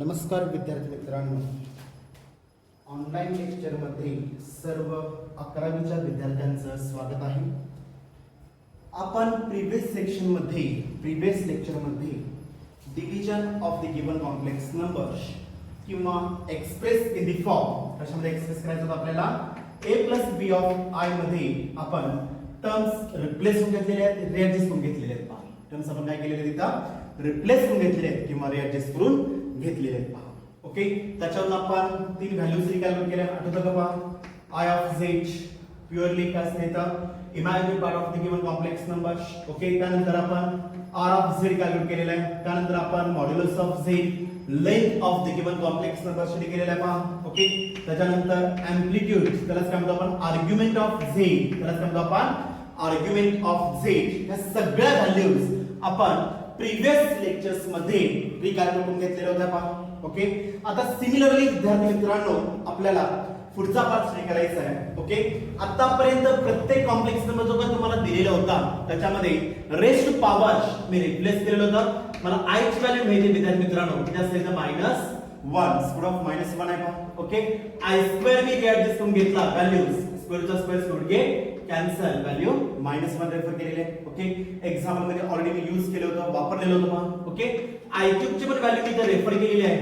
नमस्कार विद्यार्थी मित्रांनो, ऑनलाईन लेक्चरमध्ये सर्व 11वीच्या विद्यार्थ्यांचं स्वागत आहे. आपण प्रीवियस लेक्चरमध्ये division of the given complex numbers किंवा एक्सप्रेस इन द फॉर्म कशामध्ये एक्सप्रेस करायचं होतं आपल्याला a plus B of I मध्ये आपण टर्म्स रिप्लेस करून घेतलेले आहेत, रिएडजस्ट करून घेतलेले आहेत. टर्म्स आपण काय केलेले आहेत इथं रिप्लेस करून घेतलेले आहेत किंवा रिएडजस्ट करून घेतलेले आहेत पहा. ओके, त्याच्यावर आपण तीन व्हॅल्यूज रिकॅल्क्युलेट केल्या. आठवतं का पहा, आय ऑफ झेड प्युअरली काय असतं imaginary part of the given complex numbers. Okay, त्यानंतर आपण आर ऑफ झेड कॅल्क्युलेट केलेला आहे. त्यानंतर आपण modulus of Z length of the given complex number study केलेला आहे पहा. ओके, त्याच्यानंतर एम्प्लिट्यूड त्याला काय म्हणतो आपण आर्ग्युमेंट ऑफ झेड, त्याला काय म्हणतो आपण आर्ग्युमेंट ऑफ झेड. ह्या सगळ्या व्हॅल्यूज आपण प्रीवियस लेक्चर्स मध्ये रिकॅल्क्युलेट करून घेतलेल्या होत्या पहा. ओके, आता सिमिलरली विद्यार्थी मित्रांनो आपल्याला पुढचा पार्ट स्टडी करायचा आहे. ओके, आतापर्यंत प्रत्येक कॉम्प्लेक्स नंबर जो काय तुम्हाला दिलेला होता त्याच्यामध्ये रेस्ट टू पॉवर मी रिप्लेस केलेलं होतं. मला आय ची व्हॅल्यू माहिती विद्यार्थी मित्रांनो किती असते तर -1 स्क्वेअर ऑफ -1 आहे पहा. Okay, I square me adjust करून घेतला व्हॅल्यूज स्क्वेअरचा स्क्वेअर सोड घे कॅन्सल व्हॅल्यू -1 रेफर केलेले. ओके, एक्झाम्पल मध्ये ऑलरेडी मी यूज केलं होतं, वापरलेलं होतं पहा. ओके, आय क्यूब ची पण व्हॅल्यू मी इथे रेफर केलेली आहे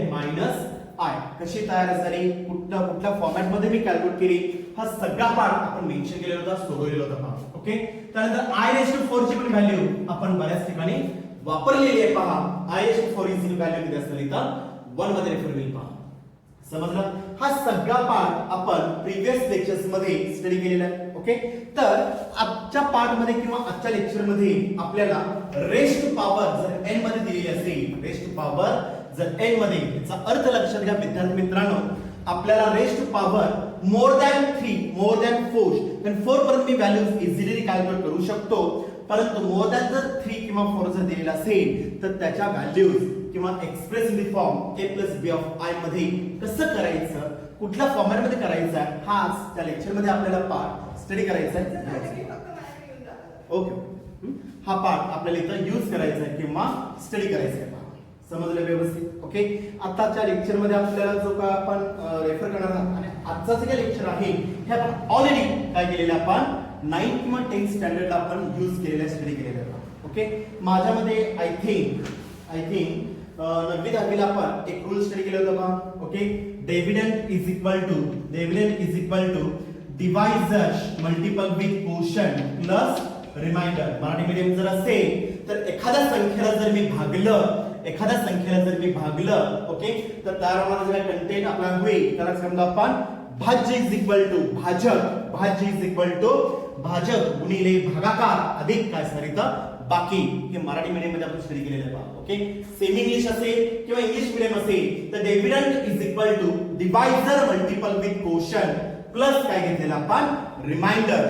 -i. कशी तयार झाली, कुठल्या फॉर्मॅट मध्ये मी कॅल्क्युलेट केली, हा सगळा पार्ट आपण मेन्शन केलेला होता, सोडवलेला होता पहा. ओके, त्यानंतर i⁴ ची पण व्हॅल्यू आपण बऱ्याच ठिकाणी वापरलेली आहे पहा. i⁴ ची व्हॅल्यू किती असते इथं 1 मध्ये रेफर केली पहा. समजलं? हा सगळा पार्ट आपण प्रीवियस लेक्चर्स मध्ये स्टडी केलेला आहे. ओके, तर आजच्या पार्ट मध्ये किंवा आजच्या लेक्चर मध्ये आपल्याला रेस्ट पॉवर जर n मध्ये दिलेली असेल, रेस्ट पॉवर जर n मध्ये, याचा अर्थ लक्षात घ्या विद्यार्थी मित्रांनो, आपल्याला rest power more than 3 more than 4 कारण 4 पर्यंत मी व्हॅल्यूज इझिली कॅल्क्युलेट करू शकतो. परंतु मोर दॅन जर 3 किंवा 4 जर दिलेला असेल तर त्याच्या व्हॅल्यूज किंवा express in the form a plus b of i मध्ये कसं करायचं, कुठल्या फॉर्मॅट मध्ये करायचं आहे, हाच त्या लेक्चर मध्ये आपल्याला पार्ट स्टडी करायचा आहे. ओके, हा पार्ट आपल्याला इथं यूज करायचा आहे किंवा स्टडी करायचा आहे. समजलं व्यवस्थित? ओके, आताच्या लेक्चर मध्ये आपल्याला जो का आपण रेफर करणार आहोत आणि आजचं जे लेक्चर आहे हे आपण ऑलरेडी काय केलेलं आपण 9 किंवा 10 स्टँडर्डला आपण यूज केलेलं स्टडी केलेलं आहे. ओके, माझ्यामध्ये आय थिंक 9वी 10वीला आपण एक रूल स्टडी केलं होतं पहा. Okay, dividend is equal to divisor multiple with quotient plus remainder. Marathi medium जर असेल तर एखाद्या संख्येला जर मी भागलं ओके, तर त्यावर मला जे कंटेंट आपला होईल त्याला समजा आपण भाज्य इज इक्वल टू भाजक गुणिले भागाकार अधिक काय असणार इथं बाकी. हे मराठी मीडियम मध्ये आपण स्टडी केलेलं आहे पहा. ओके, सेमी इंग्लिश असेल किंवा इंग्लिश मीडियम असेल तर dividend is equal to divisor multiple with quotient plus काय घेतलेला आपण रिमाइंडर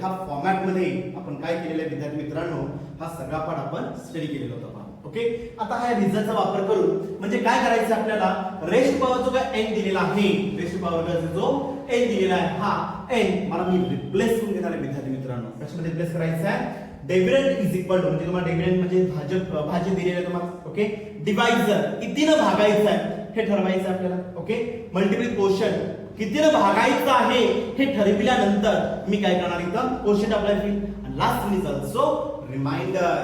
ह्या फॉर्मॅट मध्ये आपण काय केलेलं आहे विद्यार्थी मित्रांनो, हा सगळा पार्ट आपण स्टडी केलेला होता. ओके, आता हा रिझल्टचा वापर करून म्हणजे काय करायचं आपल्याला, रेस्ट पॉवर जो काय n दिलेला आहे, रेस्ट पॉवर जो n दिलेला आहे हा n मला मी रिप्लेस करून घेणार आहे विद्यार्थी मित्रांनो. कशामध्ये रिप्लेस करायचं आहे, डिव्हिडंड इज इक्वल टू म्हणजे तुम्हाला डिव्हिडंड म्हणजे भाज्य दिलेलं आहे तुम्हाला. ओके, डिवायझर कितीनं भागायचं आहे हे ठरवायचं आहे आपल्याला. ओके, मल्टिपल कोशंट कितीनं भागायचं आहे हे ठरविल्यानंतर मी काय करणार इथं कोशंट अप्लाय केली आणि last one is also remainder.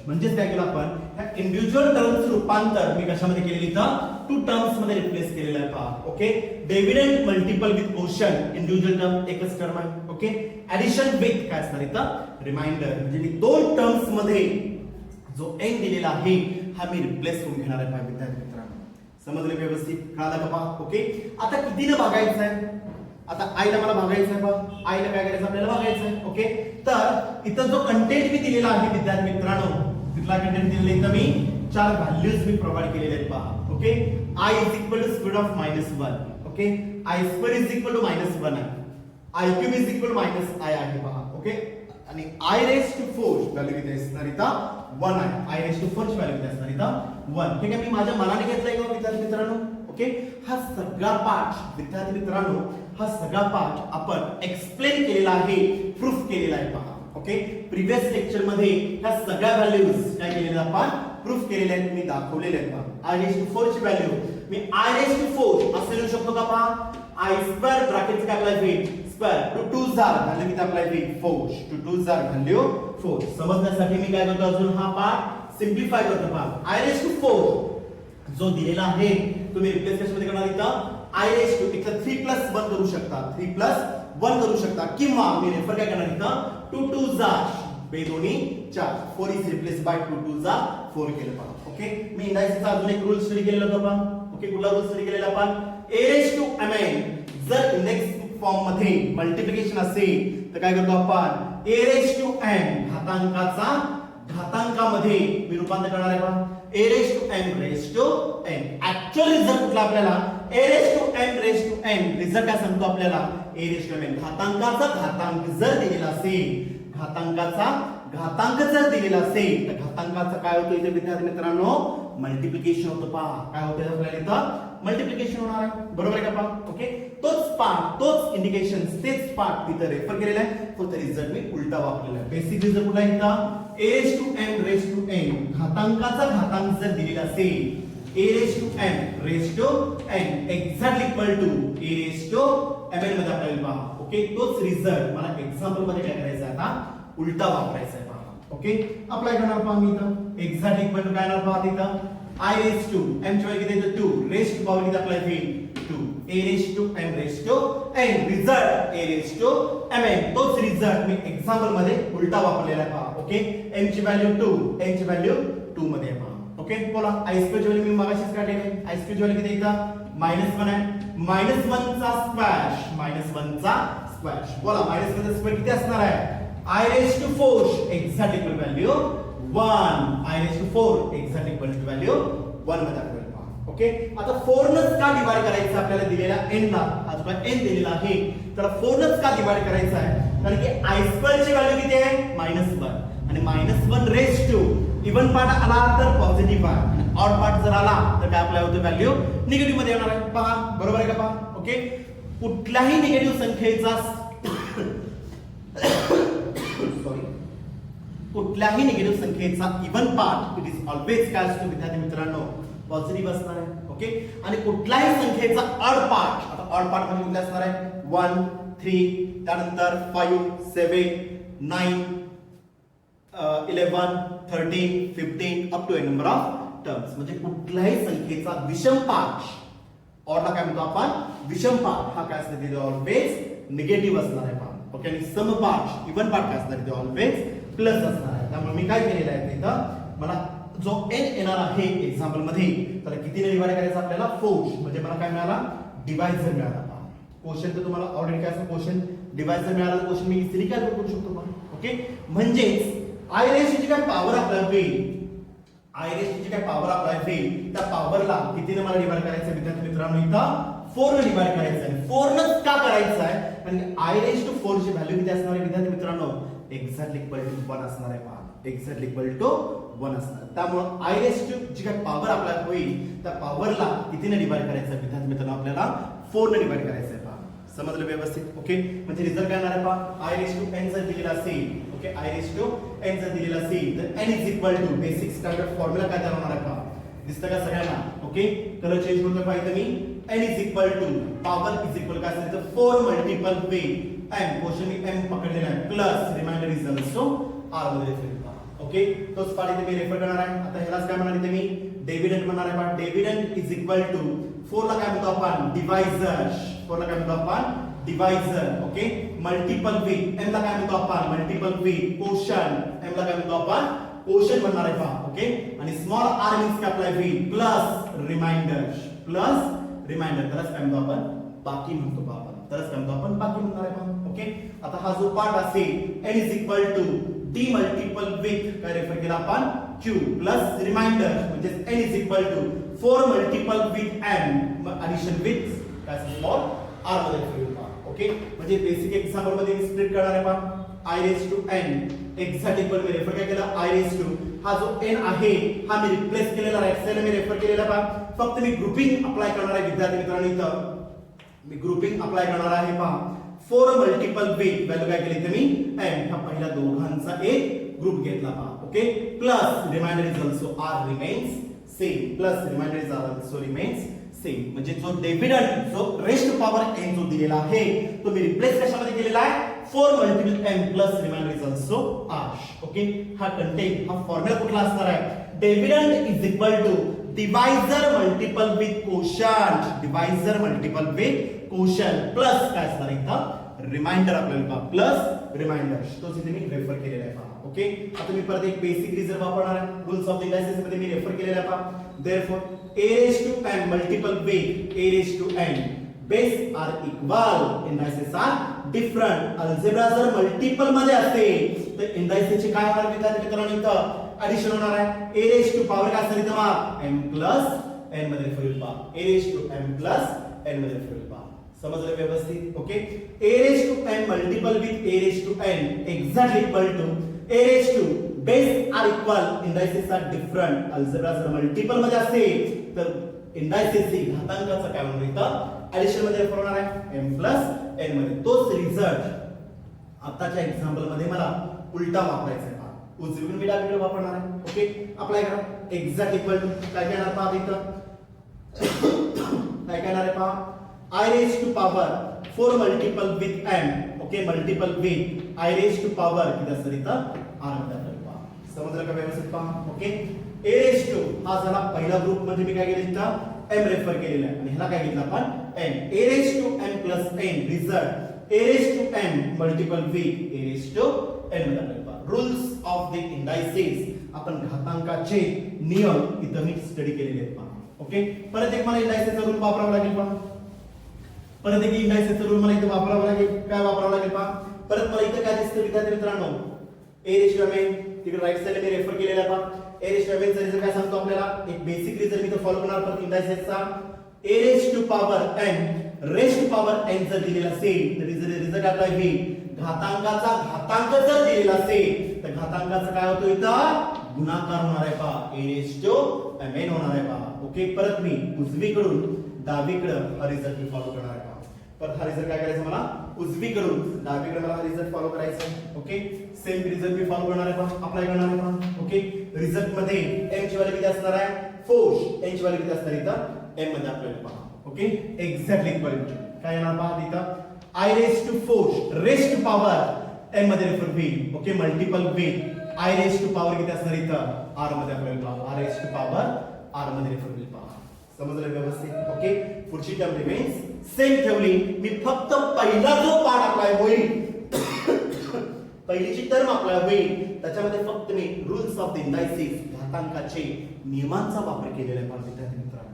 म्हणजे काय केलं आपण ह्या इंडिव्हिज्युअल टर्म्स रूपांतर मी कशामध्ये केलेली इथं 2 टर्म्स मध्ये रिप्लेस केलेलं आहे पहा. Okay, dividend multiple with quotient individual term एकच टर्म आहे. ओके, ऍडिशन विथ काय असणार इथं रिमाइंडर म्हणजे मी 2 टर्म्स मध्ये जो n दिलेला आहे हा मी रिप्लेस करून घेणार आहे पहा विद्यार्थी मित्रांनो. समजले व्यवस्थित? कळालं का पहा? ओके, आता कितीनं भागायचं आहे, आता आईला मला भागायचं आहे पहा, आईला काय करायचं आपल्याला भागायचं आहे. ओके, तर इथं जो कंटेंट मी दिलेला आहे विद्यार्थी मित्रांनो, तिथला कंटेंट दिलेला इथं मी 4 व्हॅल्यूज मी प्रोव्हाइड केलेले आहेत पहा. Okay, i is equal to square of -1. Okay, i² is equal to -1 आहे, i³ is equal to -i आहे पहा. ओके, आणि i⁴ व्हॅल्यू किती असणार इथं 1 आहे. i⁴ ची व्हॅल्यू किती असणार इथं 1. ठीक आहे, मी माझ्या मनाने घेतलंय का विद्यार्थी मित्रांनो. ओके, हा सगळा पार्ट विद्यार्थी मित्रांनो आपण एक्सप्लेन केलेला आहे, प्रूफ केलेला आहे पहा. ओके, प्रीवियस लेक्चर मध्ये ह्या सगळ्या व्हॅल्यूज काय केलेल्या आपण प्रूफ केलेले आहेत, मी दाखवलेले आहेत पहा. i रेज टू 4 ची व्हॅल्यू मी i रेज टू 4 असं लिहू शकतो का पहा. i स्क्वेअर ब्रॅकेटचं काय अप्लाय होईल स्क्वेअर टू 2 जार व्हॅल्यू किती अप्लाय होईल 4 टू 2 जार व्हॅल्यू 4. समजण्यासाठी मी काय करतो अजून हा पार्ट सिम्प्लिफाय करतो पहा. i रेज टू 4 जो दिलेला आहे तुम्ही रिप्लेस कशामध्ये करणार इथं i रेज टू इथं 3 प्लस 1 करू शकता, 3 प्लस 1 करू शकता, किंवा मी रेफर काय करणार इथं 2 2 जार बे दोन्ही 4 4 इज रिप्लेस बाय 2 2 जार 4 केलं पहा. ओके, मी इंडायसचा अजून एक रूल स्टडी केलेला होता पहा. ओके, कुठला रूल स्टडी केलेला आपण a रेज टू mn जर इंडेक्स फॉर्म मध्ये मल्टिप्लिकेशन असेल तर काय करतो आपण a रेज टू n घातांकाचा घातांकामध्ये मी रूपांतर करणार आहे पहा. a raise to m raise to n actual result कुठला आपल्याला a raise to m raise to n result काय सांगतो आपल्याला a रेज टू m घातांकाचा घातांक जर दिलेला असेल, घातांकाचा घातांक जर दिलेला असेल तर घातांकाचं काय होतं इथे विद्यार्थी मित्रांनो मल्टिप्लिकेशन होतं पहा. काय होतं आपल्याला इथं मल्टिप्लिकेशन होणार आहे, बरोबर आहे का पहा. ओके, तोच पार्ट तोच इंडिकेशन तेच पार्ट तिथं रेफर केलेला आहे, फक्त रिझल्ट मी उलटा वापरलेला आहे. बेसिक रिझल्ट कुठला आहे इथं a raise to m raise to n घातांकाचा घातांक जर दिलेला असेल a raise to m raise to n exactly equal to a raise to mn मध्ये आपल्याला पहा. ओके, तोच रिझल्ट मला एक्झाम्पल मध्ये काय करायचं आहे आता उलटा वापरायचा आहे पहा. ओके, अप्लाय करणार पहा मी इथं एक्झॅक्ट इक्वल टू काय करणार पहा तिथं i रेज टू m ची व्हॅल्यू किती येते 2 रेज टू पॉवर किती अप्लाय होईल 2 a raise to m raise to n result a raise to mn तोच रिझल्ट मी एक्झाम्पल मध्ये उलटा वापरलेला आहे पहा. ओके, m ची व्हॅल्यू 2 n ची व्हॅल्यू 2 मध्ये आहे पहा. ओके, बोला i स्क्वेअर ची व्हॅल्यू मी मगाशीच काढलेली आहे. i स्क्वेअर ची व्हॅल्यू किती येतं -1 आहे. -1 चा स्क्वॅश बोला -1 चा स्क्वेअर किती असणार आहे i raise to 4 exact equal value 1 i raise to 4 exact equal to value 1 मध्ये आपल्याला पहा. ओके, आता 4 नच का डिवाइड करायचं आपल्याला दिलेला n ला आज काय n दिलेला आहे तर 4 नच का डिवाइड करायचं आहे कारण की i स्क्वेअर ची व्हॅल्यू किती आहे -1 आणि -1 रेज टू इवन पार्ट आला तर पॉझिटिव्ह आहे आणि ऑड पार्ट जर आला तर काय अप्लाय होतं व्हॅल्यू निगेटिव्ह मध्ये येणार आहे पहा. बरोबर आहे का पहा. ओके, कुठल्याही निगेटिव्ह संख्येचा कुठल्याही निगेटिव्ह संख्येचा even part it is always काय असतो विद्यार्थी मित्रांनो पॉझिटिव्ह असणार आहे. ओके, आणि कुठल्याही संख्येचा ऑड पार्ट आता ऑड पार्ट म्हणजे कुठला असणार आहे 1 3 त्यानंतर 5 7 9 11 13 15 up to a number of terms म्हणजे कुठल्याही संख्येचा विषम पार्ट ऑडला काय म्हणतो आपण विषम पार्ट हा काय असणार तिथे ऑलवेज निगेटिव्ह असणार आहे पहा. ओके, आणि सम पार्ट इवन पार्ट काय असणार तिथे ऑलवेज प्लस असणार आहे. त्यामुळे मी काय केलेलं आहे तिथं मला जो n येणार आहे एक्झाम्पल मध्ये तर कितीने डिवाइड करायचं आपल्याला 4 म्हणजे मला काय मिळाला डिवाइजर मिळाला पहा. क्वेश्चन तर तुम्हाला ऑलरेडी काय असं क्वेश्चन डिवाइजर मिळाला तर क्वेश्चन मी इझिली कॅल्क्युलेट करू शकतो पहा. ओके, म्हणजेच i रेज ची काय पॉवर अप्लाय होईल i रेज ची काय पॉवर अप्लाय होईल त्या पॉवरला कितीने मला डिवाइड करायचं विद्यार्थी मित्रांनो इथं 4 ने डिवाइड करायचं आहे. 4 नच का करायचं आहे कारण की i रेज टू 4 ची व्हॅल्यू किती असणार आहे विद्यार्थी मित्रांनो एक्झॅक्टली इक्वल टू 1 असणार आहे पहा. एक्झॅक्टली इक्वल टू 1 असणार. त्यामुळे i रेज टू जी काय पॉवर अप्लाय होईल त्या पॉवरला कितीने डिवाइड करायचं विद्यार्थी मित्रांनो आपल्याला 4 ने डिवाइड करायचं आहे पहा. समजलं व्यवस्थित. ओके, म्हणजे रिझल्ट काय येणार आहे पहा i रेज टू n जर दिलेला असेल okay i raise to n जर दिलेला असेल तर n is equal to basic standard formula काय तयार होणार आहे पहा. दिसतं का सगळ्यांना. ओके, कलर चेंज करतो पाहिजे मी n is equal to power is equal काय असेल तर 4 मल्टिपल पे m क्वेश्चन मी m पकडलेला आहे plus reminder is also r मध्ये रेफर करा. ओके, तोच पार्ट इथे मी रेफर करणार आहे. आता ह्यालाच काय म्हणणार इथे मी डिव्हिडंड म्हणणार आहे पहा. डिव्हिडंड इज इक्वल टू 4 ला काय म्हणतो आपण डिवाइजर 4 ला काय म्हणतो आपण divisor. Okay, multiple with m ला काय म्हणतो आपण मल्टिपल विथ कोशन m ला काय म्हणतो आपण कोशन म्हणणार आहे पहा. ओके, आणि स्मॉल r मीन्स काय अप्लाय विथ प्लस रिमाइंडर तरच काय म्हणतो आपण बाकी म्हणतो पहा. आपण तरच काय म्हणतो आपण बाकी म्हणणार आहे पहा. ओके, आता हा जो पार्ट असेल n is equal to d multiple with काय रेफर केला आपण q प्लस रिमाइंडर म्हणजे n is equal to 4 multiple with m addition with काय स्मॉल r मध्ये रेफर केला. ओके, म्हणजे बेसिक एक्झाम्पल मध्ये मी स्प्लिट करणार आहे पहा i raise to n exact equal मी रेफर काय केला i रेज टू हा जो n आहे हा मी रिप्लेस केलेला राईट साइडला मी रेफर केलेला पहा. फक्त मी ग्रुपिंग अप्लाय करणार आहे विद्यार्थी मित्रांनो इथं मी ग्रुपिंग अप्लाय करणार आहे पहा 4 मल्टिपल विथ व्हॅल्यू काय केली इथे मी m ह्या पहिल्या दोघांचा एक ग्रुप घेतला पहा. okay, plus remainder is also r remains same, plus remainder is also remains same. म्हणजे जो डिव्हिडंड जो रेस्ट पॉवर n जो दिलेला आहे तो मी रिप्लेस कशामध्ये केलेला आहे 4 multiple m plus reminder is also r. Okay, हा कंटेन हा फॉर्म्युला कुठला असणार आहे dividend is equal to divisor multiple with quotient, divisor multiple with quotient plus काय असणार इथं रिमाइंडर आपल्याला प्लस रिमाइंडर तो इथे मी रेफर केलेला आहे. ओके, आता मी परत एक बेसिक रिझन वापरणार आहे रूल्स ऑफ द इंडायसेस मध्ये मी रेफर केलेला आहे पहा. Therefore a raised to n multiple with a raised to n base are equal, indices are different. Algebra जर मल्टिपल मध्ये असेल तर इंडायसेस चे काय होणार मित्रांनो इथं ऍडिशन होणार आहे a raised to पॉवर काय असेल इथं मग m plus n मध्ये रेफर होईल पहा a raised to m plus n मध्ये रेफर होईल पहा. समजलं व्यवस्थित. Okay, a raised to n multiple with a raised to n exactly equal to a raised to base are equal, indices are different. Algebra जर multiple मध्ये असेल तर indices ची घातांकाचा काय होणार इथं ऍडिशन मध्ये रेफर होणार आहे m plus n मध्ये. तोच रिझल्ट आताच्या एक्झाम्पल मध्ये मला उलटा वापरायचा आहे पहा. उजवीकडून मी डावीकडे वापरणार आहे. ओके, अप्लाय करा एक्झॅक्ट इक्वल टू काय करणार पहा इथं काय करणार आहे पहा I raised to power 4 multiple with m. Okay, multiple with I raised to power किती असतं इथं r मध्ये आपल्याला पहा. समजलं का व्यवस्थित पहा. ओके, a raised to हा झाला पहिला ग्रुप मध्ये मी काय केलं इथं m रेफर केलेला आहे आणि ह्याला काय घेतलं आपण n. a raised to m plus n result a raised to m multiple with a raised to n मध्ये आपल्याला पहा. रूल्स ऑफ द इंडायसेस आपण घातांकाचे नियम इथं मी स्टडी केलेले आहेत पहा. ओके, परत एक मला इंडायसेसचा रूल वापरावा लागेल पहा. परत एक इंडायसेसचा रूल मला इथे वापरावा लागेल. काय वापरावा लागेल पहा. परत मला इथे काय दिसतं विद्यार्थी मित्रांनो a raised to m तिकडे राईट साइडला मी रेफर केलेला आहे पहा. a raised to m चा रिझल्ट काय सांगतो आपल्याला एक बेसिक रिझल्ट मी इथे फॉलो करणार परत इंडायसेसचा a raised to power n raised to power n जर दिलेला असेल तर रिझल्ट आपला होईल घातांकाचा घातांक जर दिलेला असेल तर घातांकाचा काय होतो इथं गुणाकार होणार आहे पहा a raised to mn होणार आहे पहा. ओके, परत मी उजवीकडून डावीकडे हा रिझल्ट मी फॉलो करणार आहे पहा. परत हा रिझल्ट काय करायचा मला उजवीकडून डावीकडे मला हा रिझल्ट फॉलो करायचा आहे. ओके, सेम रिझल्ट मी फॉलो करणार आहे पहा अप्लाय करणार आहे पहा. ओके, रिझल्ट मध्ये m ची व्हॅल्यू किती असणार आहे फोर्स n ची व्हॅल्यू किती असणार इथं m मध्ये आपल्याला पहा. ओके, एक्झॅक्टली इक्वल टू काय येणार पहा इथं I raised to force raised to power m मध्ये रेफर होईल. Okay, multiple with I raised to power किती असणार इथं r मध्ये आपल्याला पहा r raised to power r मध्ये रेफर होईल पहा. समजलं व्यवस्थित. ओके, पुढची टर्म रिमेन्स सेम ठेवली मी फक्त पहिला जो पार्ट अप्लाय होईल पहिलीची टर्म अप्लाय होईल त्याच्यामध्ये फक्त मी रूल्स ऑफ द इंडायसेस घातांकाचे नियमांचा वापर केलेला आहे पहा विद्यार्थी मित्रांनो.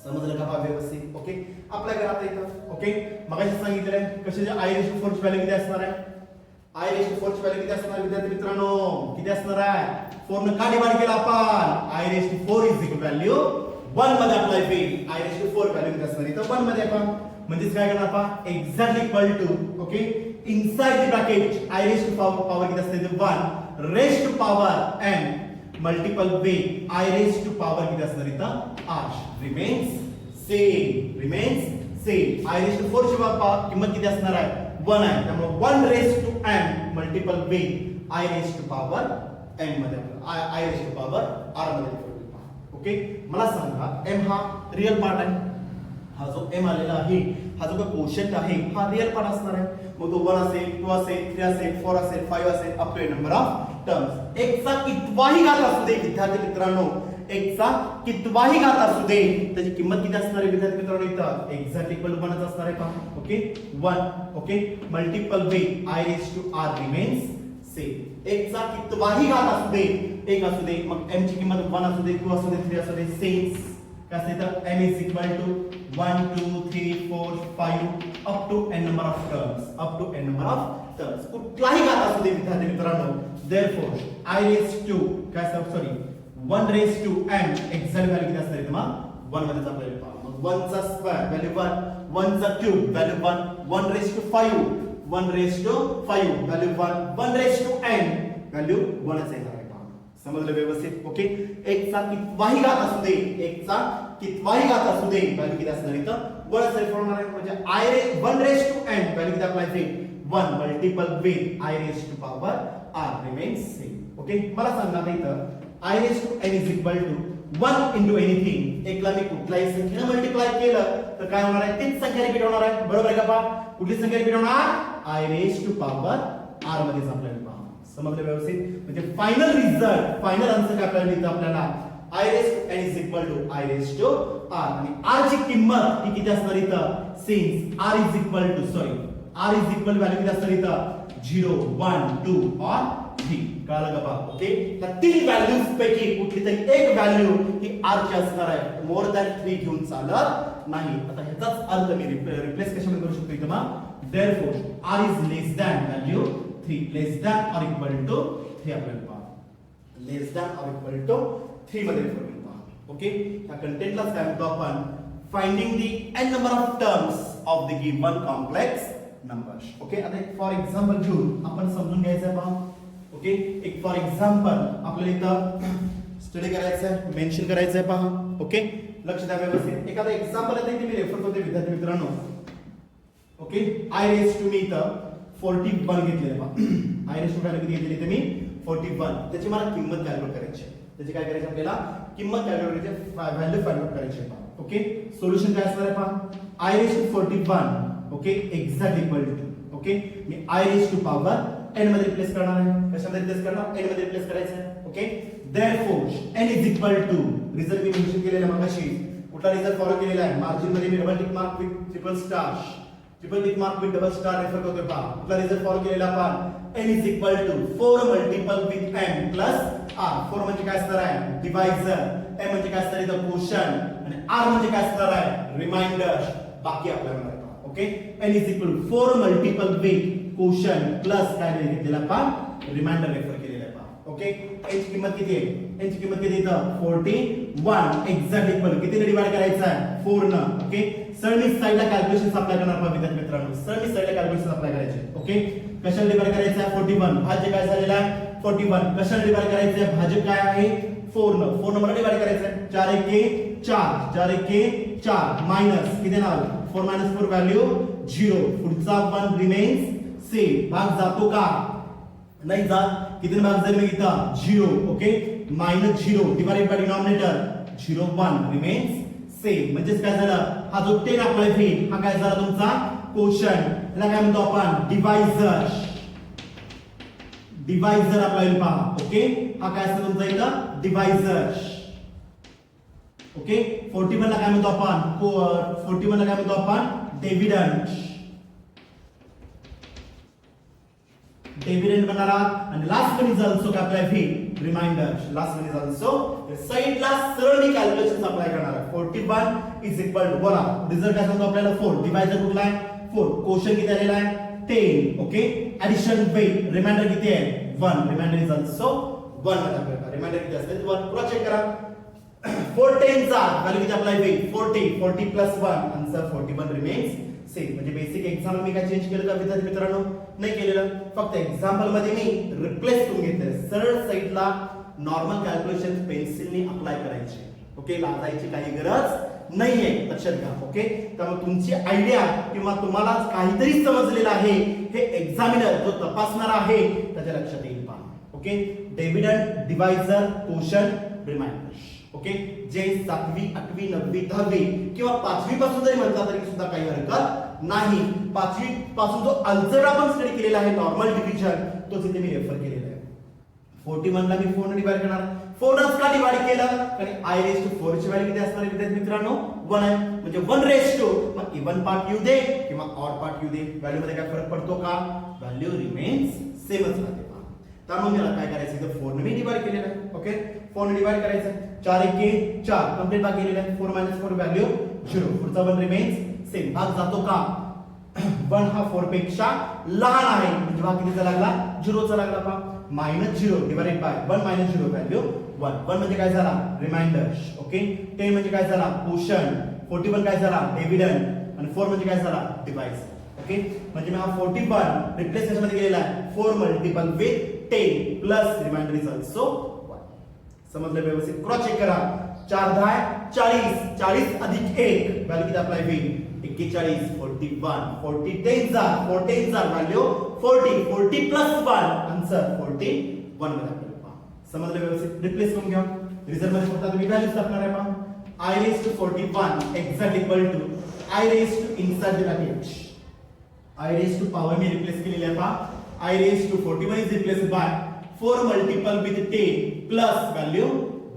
समजलं का पहा व्यवस्थित. ओके, अप्लाय करा आता इथं. ओके, मगाशी सांगितलं आहे कशाचे I raised to 4 ची व्हॅल्यू किती असणार आहे I raised to 4 ची व्हॅल्यू किती असणार विद्यार्थी मित्रांनो किती असणार आहे 4 ने का डिवाइड केला आपण I raised to 4 is equal value 1 मध्ये अप्लाय होईल. I raised to 4 व्हॅल्यू किती असणार इथं 1 मध्ये आपण म्हणजे काय करणार आपण exactly equal to okay inside the bracket I raised to power किती असते इथे 1 raised to power n multiple with I raised to power किती असणार इथं r remains same I raised to 4 ची किंमत किती असणार आहे 1 आहे त्यामुळे 1 raised to n multiple with I raised to power n मध्ये I raised to power r मध्ये. ओके, मला सांगा m हा रियल पार्ट आहे हा जो m आलेला आहे हा जो कोशंट आहे हा रियल पार्ट असणार आहे. मग तो 1 असेल 2 असेल 3 असेल 4 असेल 5 असेल up to number of terms. एक चा कितवाही घात असू दे विद्यार्थी मित्रांनो एक चा कितवाही घात असू दे त्याची किंमत किती असणार आहे विद्यार्थी मित्रांनो इथं एक्झॅक्ट इक्वल टू 1 असणार आहे पहा. Okay, 1 okay multiple with I raised to r remains same. एक चा कितवाही घात असू दे एक असू दे मग m ची किंमत 1 असू दे 2 असू दे 3 असू दे सेम काय असते तर m is equal to 1 2 3 4 5 up to n number of terms कुठलाही घात असू दे विद्यार्थी मित्रांनो. देयरफॉर I raised to काय sorry 1 raised to n exact value किती असणार इथं मग 1 मध्येच आपल्याला पहा. मग 1 चा स्क्वेअर व्हॅल्यू 1 1 चा cube value 1 1 raised to 5 1 raised to 5 value 1 1 raised to n value 1 च येणार आहे पहा. समजलं व्यवस्थित. ओके, एक चा कितवाही घात असू दे व्हॅल्यू किती असणार इथं 1 च रेफर होणार आहे म्हणजे 1 raised to n व्हॅल्यू किती अप्लाय होईल 1 multiple with I raised to power r remains same. Okay मला सांगा आता इथं I raised to n is equal to 1 into anything. एकला मी कुठल्याही संख्येने मल्टिप्लाय केलं तर काय होणार आहे, तीच संख्या रिपीट होणार आहे. बरोबर आहे का पहा, कुठली संख्या रिपीट होणार, I raised to power r मध्येच आपल्याला पहा. समजलं व्यवस्थित, म्हणजे फायनल रिझल्ट, फायनल आन्सर काय आपल्याला मिळतं, आपल्याला I raised to n is equal to I raised to r. आणि r ची किंमत ही किती असणार इथं, since r is equal to r is equal value किती असणार इथं, 0 1 2 और 3. कळलं का पहा. ओके, त्या तीन व्हॅल्यूज पैकी कुठली तरी एक व्हॅल्यू ही r ची असणार आहे. मोर दॅन 3 घेऊन चालत नाही. आता ह्याचाच अर्थ मी रिप्लेस कशामध्ये करू शकतो इथं मग, therefore r is less than value 3, less than or equal to 3 आपल्याला पहा, less than or equal to 3 मध्ये फॉर्म्युला पहा. ओके, या कंटेंटलाच काय म्हणतो आपण, finding the n number of terms of the given complex numbers. Okay, आता एक फॉर एक्झाम्पल घेऊन आपण समजून घ्यायचं आहे पहा. ओके, एक फॉर एक्झाम्पल आपल्याला इथं स्टडी करायचं आहे, मेन्शन करायचं आहे पहा. ओके, लक्ष द्या व्यवस्थित. एखादा एक्झाम्पल आहे ते मी रेफर करतो विद्यार्थी मित्रांनो. ओके, I raised to मी इथं 41 घेतलेलं पहा. I raised to व्हॅल्यू किती घेतलेली इथे मी 41. त्याची मला किंमत कॅल्क्युलेट करायची आहे. त्याची काय करायची आपल्याला, किंमत कॅल्क्युलेट करायची, व्हॅल्यू फाइंड आउट करायची पहा. ओके, सोल्युशन काय असणार आहे पहा, I raised to 41. Okay, exact equal to, okay, मी I raised to power n मध्ये रिप्लेस करणार आहे. कशामध्ये रिप्लेस करणार, n मध्ये रिप्लेस करायचं आहे. Okay, therefore n is equal to, result मी मेन्शन केलेला मगाशी, कुठला रिझल्ट फॉलो केलेला आहे, मार्जिन मध्ये मी double tick mark with triple star, triple tick mark with double star refer करतोय पहा. कुठला रिझल्ट फॉलो केलेला आपण, n is equal to 4 multiple with m plus r. 4 म्हणजे काय असणार आहे, डिवायझर, m म्हणजे काय असणार इथं क्वोशंट, आणि r म्हणजे काय असणार आहे, रिमाइंडर. बाकी आपल्याला okay, n is equal to 4 multiple with quotient plus काय घेतलेला आपण, रिमाइंडर रेफर केलेला आहे पहा. ओके, n ची किंमत किती आहे, n ची किंमत किती इथं 41. एक्झॅक्ट इक्वल कितीने डिवाइड करायचं आहे, 4 न. ओके, सरळी साइडला कॅल्क्युलेशन्स अप्लाय करणार पहा विद्यार्थी मित्रांनो, सरळी साइडला कॅल्क्युलेशन्स अप्लाय करायचे. ओके, कशाला डिवाइड करायचं आहे, 41. भाज्य काय झालेला आहे 41. कशाला डिवाइड करायचं आहे, भाज्य काय आहे 4 न. 4 नंबर डिवाइड करायचं आहे, 4 1 4, 4 1 4 माइनस किती ना, 4 minus 4 व्हॅल्यू 0. पुढचा 1 रिमेन्स सेम. भाग जातो का, नाही जात. किती भाग जाईल मी इथं 0. Okay, minus 0 divided by denominator 0 1 remains same. म्हणजे काय झालं, हा जो 10 अप्लाय होईल हा काय झाला तुमचा क्वोशंट, याला काय म्हणतो आपण, डिवायझर. डिवायझर अप्लाय पहा. ओके, हा काय असतो तुमचा इथं डिवायझर. ओके, 41 ला काय म्हणतो आपण, 41 ला काय म्हणतो आपण, डिव्हिडंड. डिव्हिडंड बनणारा. आणि लास्ट वन इज आल्सो काय अप्लाय होईल, reminder. Last one is also साइडला सरळ मी कॅल्क्युलेशन्स अप्लाय करणार आहे. 41 इज इक्वल टू, बोला रिझल्ट काय सांगतो आपल्याला, 4. डिवायझर कुठला आहे 4, क्वोशंट किती आलेला आहे 10. ओके, ऍडिशन वेट, रिमाइंडर किती आहे 1. रिमाइंडर इज आल्सो 1 मध्ये रिमाइंडर किती असेल 1. पुन्हा चेक करा, 4 10 चा व्हॅल्यू किती अप्लाय होईल 40 प्लस 1, आन्सर 41 रिमेन्स सेम. म्हणजे बेसिक एक्झाम्पल मी काय चेंज केलं का विद्यार्थी मित्रांनो, नाही केलेलं. फक्त एक्झाम्पल मध्ये मी रिप्लेस करून घेतलं. सरळ साइडला नॉर्मल कॅल्क्युलेशन पेन्सिलने अप्लाय करायचे. ओके, लाजायची काही गरज नाहीये, लक्षात घ्या. ओके, त्यामुळे तुमची आयडिया किंवा तुम्हाला काहीतरी समजलेलं आहे हे एक्झामिनर जो तपासणार आहे त्याच्या लक्षात येईल पहा. Okay, dividend, divisor, quotient, reminder. Okay, जे 7वी 8वी 9वी 10वी किंवा 5वी पासून जरी म्हणता तरी सुद्धा काही हरकत नाही. 5वी पासून जो अल्जर आपण स्टडी केलेला आहे नॉर्मल डिव्हिजन, तोच इथे मी रेफर केलेला आहे. 41 ला मी 4 ने डिवाइड करणार. 4 नच का डिवाइड केलं, कारण I raised to 4 ची व्हॅल्यू किती असणार आहे विद्यार्थी मित्रांनो, 1 आहे. म्हणजे 1 raised to, मग इवन पार्ट येऊ दे किंवा ऑड पार्ट येऊ दे, व्हॅल्यू मध्ये काय फरक पडतो का, व्हॅल्यू रिमेन्स सेमच राहते. त्यामुळे मला काय करायचं, इथं 4 ने मी डिवाइड केलेलं आहे. ओके, 4 ने डिवाइड करायचं, 4 1 4 कंप्लीट भाग केलेला आहे. 4 4 व्हॅल्यू 0. पुढचा 1 रिमेन्स सेम. भाग जातो का, 1 हा 4 पेक्षा लहान आहे, म्हणजे भाग कितीचा लागला 0 चा लागला पहा. -0 डिवाइडेड बाय 1 -0 व्हॅल्यू 1. 1 म्हणजे काय झाला, रिमाइंडर. ओके, 10 म्हणजे काय झाला, क्वोशंट. 41 काय झाला, डिव्हिडंड. आणि 4 म्हणजे काय झाला, डिवाइझर. ओके, म्हणजे मी हा 41 रिप्लेस कशामध्ये केलेला आहे, 4 multiple with 10 plus reminder is also 1. समजलं व्यवस्थित, क्रॉस चेक करा. 4 10 40, 40 अधिक 1 व्हॅल्यू किती अप्लाय होईल 41, 41. 40 10 चा 4 10 चा व्हॅल्यू 40, 40 प्लस 1 आन्सर 41 मध्ये आपल्याला पहा. समजलं व्यवस्थित. रिप्लेस करून घ्या. रिझल्ट मध्ये फक्त तुम्ही व्हॅल्यूज टाकणार आहे पहा. I raised to 41 exact equal to I raised to inside the bracket I raised to power मी रिप्लेस केलेली आहे पहा. I raised to 41 is replaced by 4 multiple with 10 plus value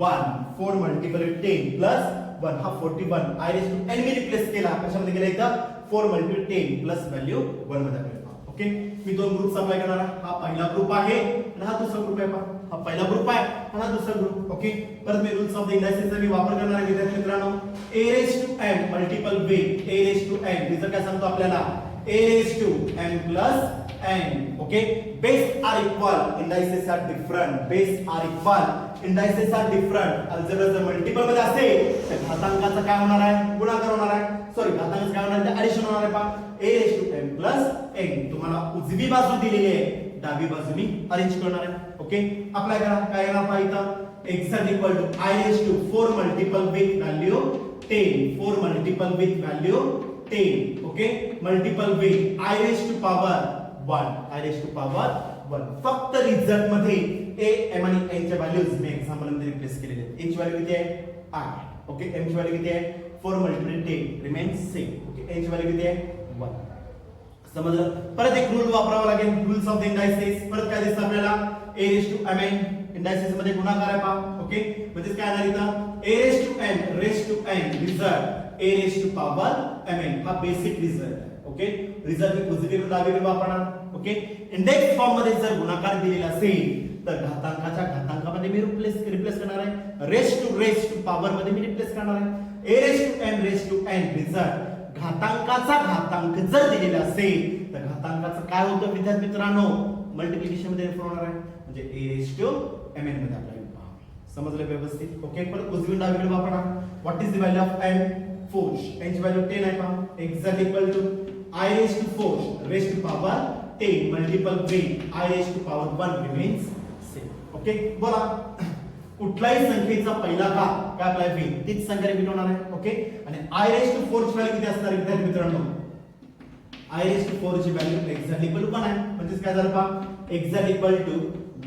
1. 4 multiple with 10 plus 1 हा 41. I raised to n me replace केला. कशामध्ये गेला इथं 4 multiple 10 plus value 1 मध्ये आपल्याला. ओके, मी दोन ग्रुप अप्लाय करणार आहे. हा पहिला ग्रुप आहे आणि हा दुसरा ग्रुप आहे पहा. हा पहिला ग्रुप आहे आणि हा दुसरा ग्रुप. ओके, परत मी रूल्स ऑफ द इंडायसेसचा मी वापर करणार आहे विद्यार्थी मित्रांनो. a raised to m multiple with a raised to n. Result काय सांगतो आपल्याला a raised to m plus n. Okay, base are equal, indices are different. Base are equal, indices are different. Algebra जर multiple मध्ये असेल तर घातांकाचा काय होणार आहे, गुणाकार होणार आहे. सॉरी, घातांकाचं काय होणार आहे, ऍडिशन होणार आहे पहा. a raised to m plus n. तुम्हाला उजवी बाजू दिलेली आहे, डावी बाजू मी अरेंज करणार आहे. ओके, अप्लाय करा. काय येणार पहा इथं exact equal to I raised to 4 multiple with value 10. 4 multiple with value 10. Okay, multiple with I raised to power 1. I raised to power 1. फक्त रिझल्ट मध्ये a m आणि n च्या व्हॅल्यूज मी एक्झाम्पल मध्ये रिप्लेस केलेले आहेत. a ची value किती आहे 8. ओके, m ची व्हॅल्यू किती आहे 4 multiplied 10 remains same. Okay, n ची व्हॅल्यू किती आहे 1. समजलं. परत एक रूल वापरावा लागेल, रूल्स ऑफ द इंडायसेस. परत काय दिसतं आपल्याला a raised to mn. Indices मध्ये गुणाकार आहे पहा. ओके, म्हणजे काय आलं इथं a raised to n raised to n result a raised to power mn. हा बेसिक रिझल्ट आहे. ओके, रिझल्ट मी पॉझिटिव्ह डावीकडे वापरणार. ओके, इंडेक्स फॉर्म मध्ये जर गुणाकार दिलेला असेल तर घातांकाच्या घातांकामध्ये मी रिप्लेस करणार आहे. रेस टू पॉवर मध्ये मी रिप्लेस करणार आहे. a raised to m raised to n result घातांकाचा घातांक जर दिलेला असेल तर घातांकाचं काय होतं विद्यार्थी मित्रांनो, मल्टिप्लिकेशन मध्ये रेफर होणार आहे. म्हणजे a raised to mn मध्ये आपल्याला समजलं व्यवस्थित. ओके, परत उजवी डावीकडे वापरा. What is the value of n 4. n ची व्हॅल्यू 10 आहे पहा. Exact equal to I raised to 4 raised to power 10 multiple with I raised to power 1 remains same. Okay, बोला कुठल्याही संख्येचा पहिला घात काय अप्लाय होईल तीच संख्या रिपीट होणार आहे. ओके, आणि I raised to 4 ची व्हॅल्यू किती असणार विद्यार्थी मित्रांनो, I raised to 4 ची व्हॅल्यू एक्झॅक्ट इक्वल टू 1 आहे. म्हणजे काय झालं पहा exact equal to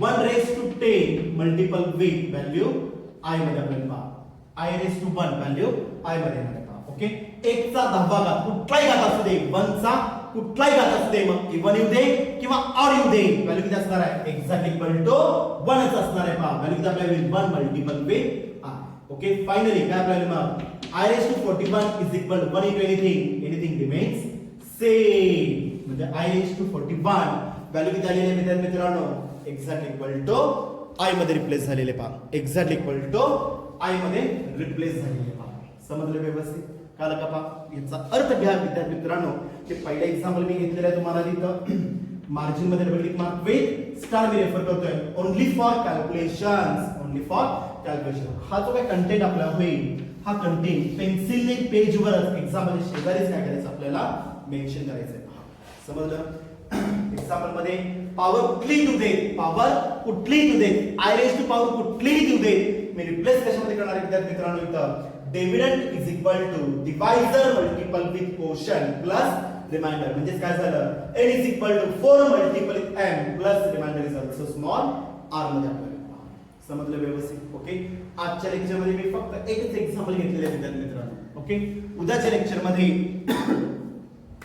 1 raised to 10 multiple with value I मध्ये आपल्याला पहा I raised to 1 value I मध्ये येणार आहे पहा. ओके, 1 चा 10वा घात कुठलाही घात असू दे, 1 चा कुठलाही घात असू दे, मग इव्हन येऊ दे किंवा ऑड येऊ दे, व्हॅल्यू किती असणार आहे एक्झॅक्ट इक्वल टू 1 च असणार आहे पहा. व्हॅल्यू किती आपल्याला होईल 1 multiple with I. Okay, finally काय आपल्याला मग I raised to 41 is equal to 1 into anything remains same. म्हणजे I raised to 41 व्हॅल्यू किती आलेली आहे विद्यार्थी मित्रांनो, एक्झॅक्ट इक्वल टू I मध्ये रिप्लेस झालेले पहा. एक्झॅक्ट इक्वल टू I मध्ये रिप्लेस झालेले पहा. समजलं व्यवस्थित. काल का पहा याचा अर्थ घ्या विद्यार्थी मित्रांनो, की पहिला एक्झाम्पल मी घेतलेला आहे तुम्हाला तिथं मार्जिन मध्ये double tick mark with star मी रेफर करतोय only for calculations. Only for calculation. हा जो काय कंटेंट आपला होईल हा कंटेंट पेन्सिलने पेजवरच एक्झाम मध्ये शेजारीच काय करायचं आपल्याला मेन्शन करायचं आहे. समजलं. एक्झाम्पल मध्ये पॉवर कुठलीही देऊ दे, पॉवर कुठलीही देऊ दे, I raised to पॉवर कुठलीही देऊ दे, मी रिप्लेस कशामध्ये करणार आहे विद्यार्थी मित्रांनो इथं dividend is equal to divisor multiple with quotient plus reminder. म्हणजे काय झालं n is equal to 4 multiple with m plus reminder is also small r मध्ये आपल्याला समजलं व्यवस्थित. ओके, आजच्या लेक्चर मध्ये मी फक्त एकच एक्झाम्पल घेतलेले आहे विद्यार्थी मित्रांनो. ओके, उद्याच्या लेक्चर मध्ये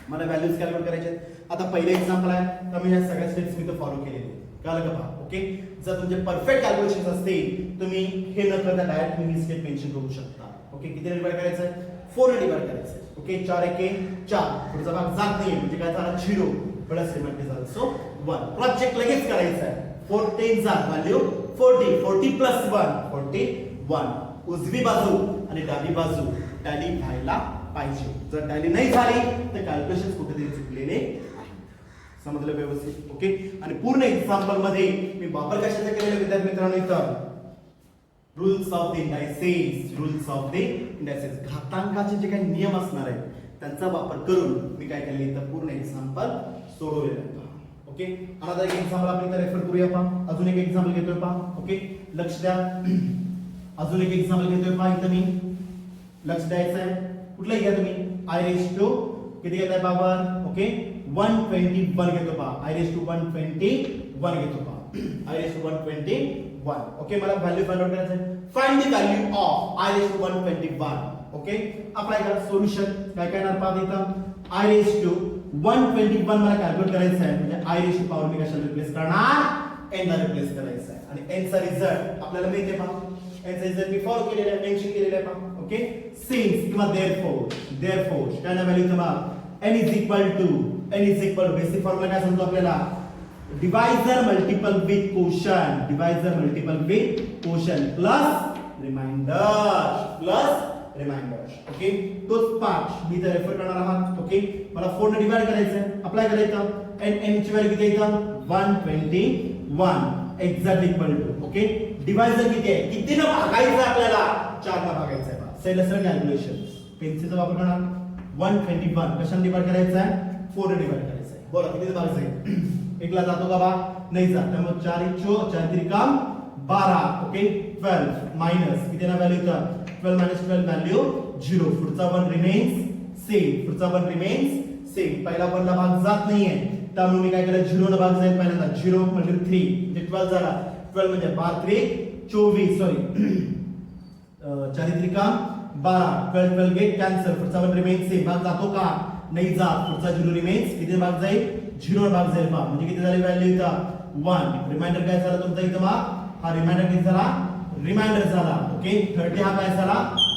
मला व्हॅल्यूज कॅल्क्युलेट करायचे आहेत. आता पहिले एक्झाम्पल आहे तर मी ह्या सगळ्या स्टेप्स मी तो फॉलो केलेले कळलं का पहा. ओके, जर तुमचे परफेक्ट कॅल्क्युलेशन असतील तुम्ही हे न करता डायरेक्ट तुम्ही स्टेप मेन्शन करू शकता. ओके, किती डिवाइड करायचं आहे 4 ने डिवाइड करायचं आहे. ओके, 4 एके 4 पुढचा भाग जात नाही म्हणजे काय झाला 0 प्लस रिमाइंडर झालं सो 1. क्रॉस चेक लगेच करायचं आहे. 4 10 जा व्हॅल्यू 40 40 प्लस 1 41. उजवी बाजू आणि डावी बाजू टॅली व्हायला पाहिजे. जर टॅली नाही झाली तर कॅल्क्युलेशन कुठेतरी चुकलेले आहेत. समजलं व्यवस्थित. ओके, आणि पूर्ण एक्झाम्पल मध्ये मी वापर कशाचा केलेला विद्यार्थी मित्रांनो इथं rules of the indices. Rules of the indices घातांकाचे जे काही नियम असणार आहेत त्यांचा वापर करून मी काय केले इथं पूर्ण एक्झाम्पल सोडवलेलं आहे. ओके, अनदर एक एक्झाम्पल आपण इथं रेफर करूया पहा. अजून एक एक्झाम्पल घेतोय पहा. ओके, लक्ष द्या. अजून एक एक्झाम्पल घेतोय पहा इथं मी. लक्ष द्यायचं आहे. कुठलं घ्या तुम्ही I raised to किती घेताय पॉवर. ओके, 121 घेतो पहा. I raised to 121 घेतो पहा. I raised to 121 1. ओके, मला व्हॅल्यू फाइंड आउट करायचं आहे. Find the value of i raise to 121. Okay, apply करा. सोल्युशन काय काय येणार पहा इथं. i रेज टू 121 मला कॅल्क्युलेट करायचं आहे. म्हणजे i रेज टू पॉवर मी कशाला रिप्लेस करणार, n ला रिप्लेस करायचं आहे. आणि n चा रिझल्ट आपल्याला माहिती आहे पहा. n चा रिझल्ट मी फॉलो केलेला आहे, मेन्शन केलेला आहे पहा. ओके, सिन्स किंवा देअरफॉर काय ना व्हॅल्यू तुम्हाला n is equal to basic formula काय सांगतो आपल्याला, divisor multiple with quotient, plus reminder. Okay, तोच पार्ट मी इथे रेफर करणार आहात. ओके, मला 4 ने डिवाइड करायचं आहे. अप्लाय करायचं. n ची व्हॅल्यू किती येतं 121 exact equal to. Okay, divisor किती आहे, किती न भागायचं आपल्याला, 4 न भागायचं आहे. सरळ कॅल्क्युलेशन पेन्सिलचा वापर करणार. 121 कशाने डिवाइड करायचं आहे, 4 ने डिवाइड करायचं आहे. बोला किती भागायचं आहे. एकला जातो का बा, नाही जात. त्यामुळे 4 त्रिकाम 12. ओके, 12 मायनस किती ना व्हॅल्यू इथं 12 मायनस 12 व्हॅल्यू 0. पुढचा 1 रिमेन्स सेम. पहिला 1 ला भाग जात नाहीये, त्यामुळे मी काय केलं 0 ला भाग जाईल. पहिल्यांदा 0 म्हणजे 3 म्हणजे 12 झाला. 12 म्हणजे 12 त्रिक 24 सॉरी 4 त्रिकाम 12. 12 get cancel. पुढचा 1 रिमेन्स सेम. भाग जातो का, नाही जात. पुढचा 0 रिमेन्स किती भाग जाईल, 0 भाग जाईल पहा. म्हणजे किती झाली व्हॅल्यू इथं 1. रिमाइंडर काय झाला तुमचा इथं बा, हा रिमाइंडर किती झाला, रिमाइंडर झाला. ओके, 30 हा काय झाला,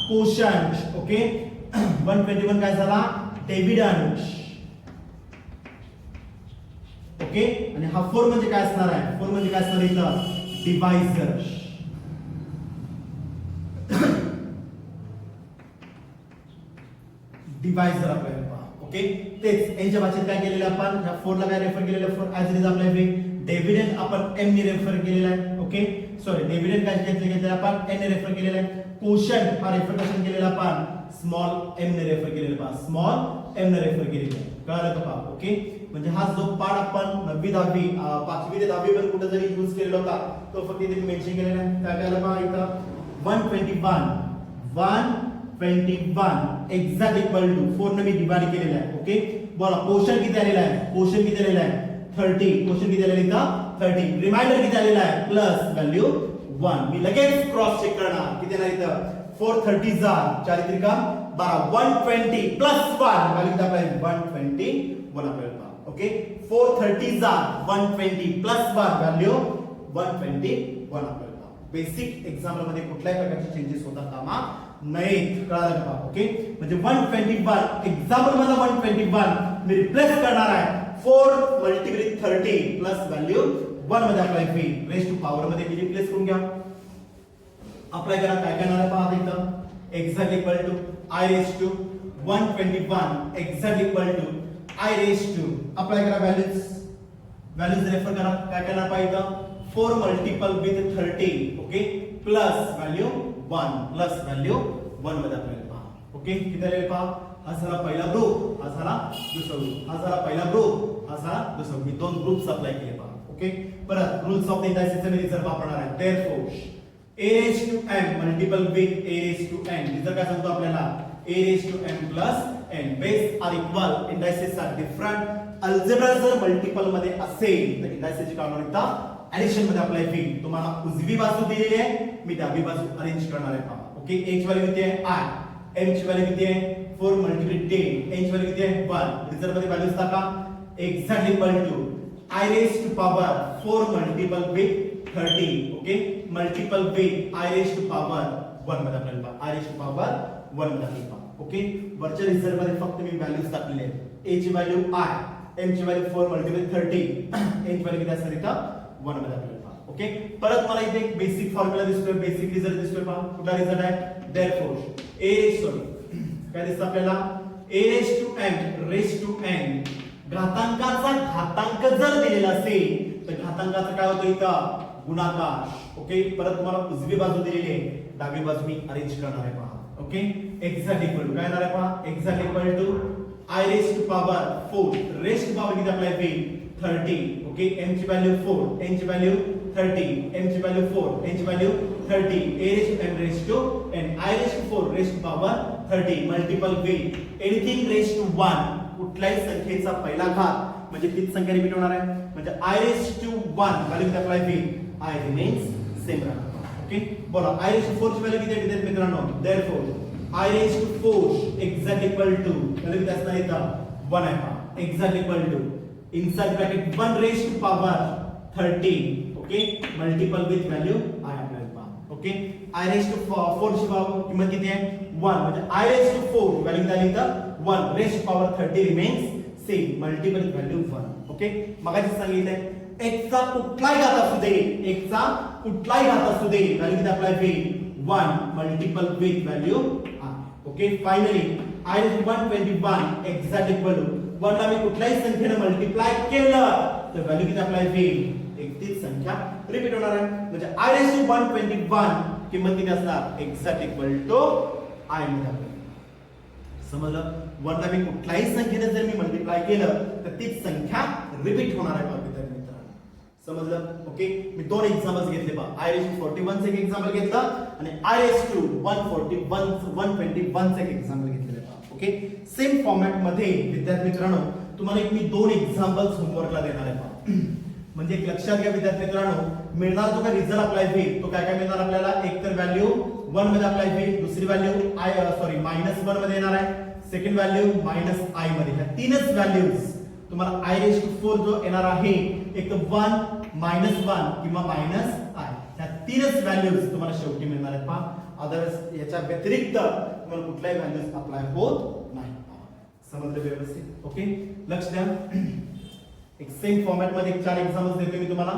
कोशंट. ओके, 121 काय झाला, डिव्हिडंड. ओके, आणि हा 4 म्हणजे काय असणार आहे, 4 म्हणजे काय असणार इथं, डिवायझर. डिवायझर आपल्याला पहा. ओके, तेच यांच्या भाषेत काय केलेलं आपण, ह्या 4 ला काय रेफर केलेलं, 4 ऍज इट इज आपल्या इथे डिव्हिडंड आपण m ने रेफर केलेला आहे. ओके, सॉरी डिव्हिडंड काय घेतलं आपण n ने रेफर केलेला आहे. कोशंट हा रेफर कशाने केलेला आपण, स्मॉल m ने रेफर केलेला पहा, स्मॉल m ने रेफर केलेला आहे. कळलं का पहा. ओके, म्हणजे हा जो पार्ट आपण 9वी 10वी 5वी ते 10वी पर्यंत कुठे जरी यूज केलेला होता, तो फक्त इथे मेन्शन केलेला आहे. काय केलं पहा इथं 121 एक्झॅक्ट इक्वल टू 4 ने मी डिवाइड केलेला आहे. ओके, बोला कोशंट किती आलेला आहे, कोशंट किती आलेला आहे 30. कोशंट किती आलेला इथं 30. रिमाइंडर किती आलेला आहे, प्लस व्हॅल्यू 1. मी लगेच क्रॉस चेक करणार किती आला इथं 4 30 जा 4 त्रिकाम 12 120 प्लस 1 व्हॅल्यू किती आपल्याला 121 आपल्याला. ओके, 4 30 जा 120 प्लस 1 व्हॅल्यू 121 आपल्याला. बेसिक एक्झाम्पल मध्ये कुठल्याही प्रकारचे चेंजेस होता कामा नाहीत. कळालं का. ओके, म्हणजे 121 एक्झाम्पल मध्ये 121 मी रिप्लेस करणार आहे 4 मल्टिप्लाय 30 प्लस व्हॅल्यू 1 मध्ये अप्लाय होईल. रेज टू पॉवर मध्ये मी रिप्लेस करून घ्या. अप्लाय करा. काय करणार आहे पहा इथं exact equal to i raise to 121 exact equal to i raise to apply करा. व्हॅल्यूज रेफर करा. काय करणार पहा इथं 4 multiple with 30. Okay, plus value 1 मध्ये आपल्याला पहा. ओके, किती आले पहा, हा झाला पहिला ग्रुप, हा झाला दुसरा ग्रुप, हा झाला पहिला ग्रुप, हा झाला दुसरा ग्रुप. मी 2 ग्रुप्स अप्लाय केले पहा. ओके, परत रूल्स ऑफ द इंडायसिसचे मी रिझल्ट वापरणार आहे. Therefore a raise to m multiple with a raise to n. Result काय सांगतो आपल्याला, a raise to m plus n base are equal. Indices are different. Algebra जर मल्टिपल मध्ये असेल तर इंडायसिसची काल्पनिकता ऍडिशन मध्ये अप्लाय होईल. तुम्हाला उजवी बाजू दिलेली आहे, मी डावी बाजू अरेंज करणार आहे पहा. ओके, a ची व्हॅल्यू किती आहे i, m ची व्हॅल्यू किती आहे 4 मल्टिप्लाय 10, n ची व्हॅल्यू किती आहे 1. रिझल्ट मध्ये व्हॅल्यूज टाका. Exact equal to i raise to power 4 multiple with 30. Okay, multiple with i raise to power 1 मध्ये आपल्याला पहा, i रेज टू पॉवर 1 मध्ये आपल्याला पहा. ओके, वरच्या रिझल्ट मध्ये फक्त मी व्हॅल्यूज टाकलेले आहेत. a ची व्हॅल्यू i, m ची व्हॅल्यू 4 मल्टिप्लाय 30, n ची व्हॅल्यू किती असणार इथं 1 मध्ये आपल्याला पहा. ओके, परत मला इथे एक बेसिक फॉर्म्युला दिसतोय, बेसिक रिझल्ट दिसतोय पहा. कुठला रिझल्ट आहे, देअरफॉर काय दिसतं आपल्याला a raise to m raise to n. घातांकाचा घातांक जर दिलेला असेल तर घातांकाचा काय होतं इथं गुणाकार. ओके, परत तुम्हाला उजवी बाजू दिलेली आहे, डावी बाजू मी अरेंज करणार आहे पहा. ओके, एक्झॅक्ट इक्वल टू काय येणार आहे पहा, exact equal to i raise to power 4 raise to power किती आपल्याला येईल 30. ओके, m ची व्हॅल्यू 4, n ची व्हॅल्यू 30, m ची व्हॅल्यू 4, n ची value 30, a raise to m raise to n, i raise to 4 raise to power 30 multiple with anything raise to 1. कुठल्याही संख्येचा पहिला घात म्हणजे तीच संख्या रिपीट होणार आहे. म्हणजे i रेज टू 1 व्हॅल्यू किती अप्लाय होईल, i रिमेन्स सेम राहणार. ओके बोला I raised to 4 ची व्हॅल्यू किती आहे विद्यार्थी मित्रांनो? therefore I raised to 4 exact equal to value किती असणार इथं 1 आहे पहा. Exact equal to inside bracket 1 raised to power 13. Okay multiple with value I आपल्याला पहा. ओके I raised to 4 ची किंमत किती आहे 1 म्हणजे I raised to 4 व्हॅल्यू किती आली इथं 1 raised to power 30 remains same multiple with value 1. Okay मगाशी सांगितलंय x चा कुठलाही घात असू दे x चा कुठलाही घात असू दे व्हॅल्यू किती अप्लाय होईल 1 multiple with value I. Okay finally I is 121 exact equal to 1 ला मी कुठल्याही संख्येने मल्टिप्लाय केलं तर व्हॅल्यू किती अप्लाय होईल एक तीच संख्या रिपीट होणार आहे म्हणजे I raised to 121 किंमत किती असणार एक्झॅक्ट इक्वल टू I मध्ये समजलं. 1 ला मी कुठल्याही संख्येने जर मी मल्टिप्लाय केलं तर तीच संख्या रिपीट होणार आहे विद्यार्थी मित्रांनो. समजलं. ओके मी दोन एक्झाम्पल्स घेतले पहा I raised to 41 चे एक एक्झाम्पल घेतला आणि I raised to 121 चे एक एक्झाम्पल घेतलेले पहा. ओके सेम फॉर्मॅट मध्ये विद्यार्थी मित्रांनो तुम्हाला एक मी दोन एक्झाम्पल्स होमवर्कला देणार आहे पहा. म्हणजे एक लक्षात घ्या विद्यार्थी मित्रांनो मिळणार जो काय रिझल्ट अप्लाय होईल तो काय काय मिळणार आपल्याला एक तर व्हॅल्यू 1 मध्ये अप्लाय होईल दुसरी व्हॅल्यू -1 मध्ये येणार आहे सेकंड व्हॅल्यू -i मध्ये ह्या तीनच व्हॅल्यूज तुम्हाला I raised to 4 जो येणार आहे एक तर 1 -1 किंवा -i ह्या तीनच व्हॅल्यूज तुम्हाला शेवटी मिळणार आहेत पहा अदरवाइज याच्या व्यतिरिक्त तुम्हाला कुठल्याही व्हॅल्यूज अप्लाय होत नाही. समजलं व्यवस्थित. ओके लक्ष द्या एक सेम फॉर्मॅट मध्ये चार एक्झाम्पल्स देतो मी तुम्हाला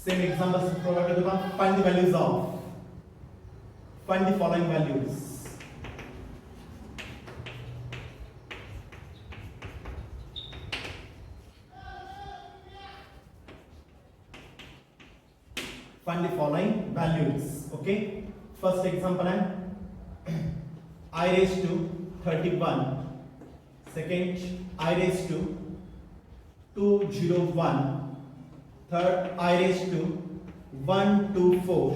सेम एक्झाम्पल्स प्रोव्हाइड करतो का find the values of find the following values find the following values. Okay first example है I raised to 31 second I raised to 201 third I raised to 124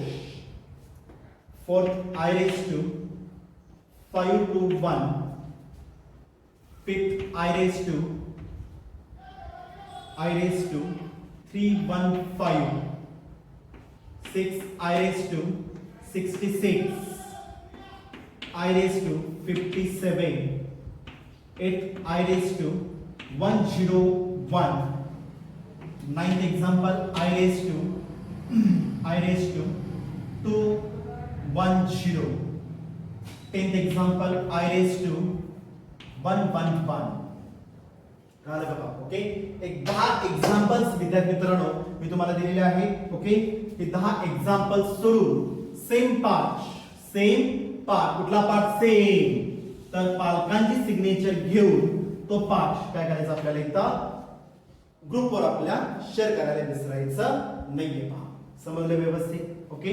fourth I raised to 521 fifth I raised to 315 6 I raised to 66 I raised to 57 8 I raised to 101 ninth example I raised to 210 10th example I raised to 111 कळालं का? Okay एक 10 examples विद्यार्थी मित्रांनो मी तुम्हाला दिलेले आहे. Okay हे 10 examples सोडून सेम पार्ट कुठला पार्ट सेम तर पालकांची सिग्नेचर घेऊन तो पार्ट काय करायचा आपल्याला इथं ग्रुपवर आपल्या शेअर करायला विसरायचं नाहीये. पहा समजलं व्यवस्थित. ओके